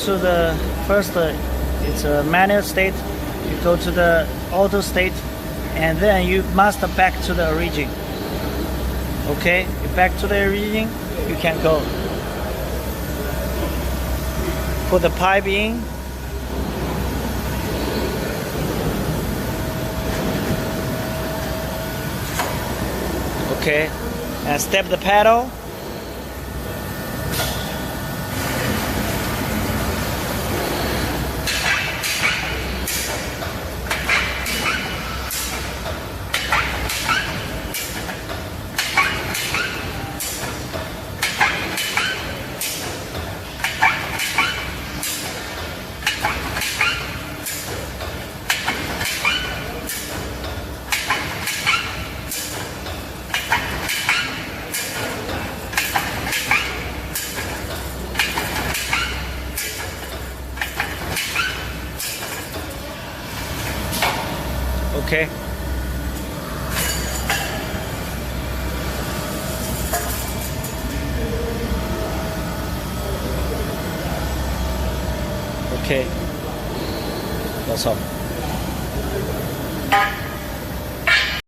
to the first, it's a manual state. You go to the auto state, and then you must back to the origin. Okay, you back to the origin, you can go. Put the pipe in. Okay, and step the pedal. Okay. Okay. That's all.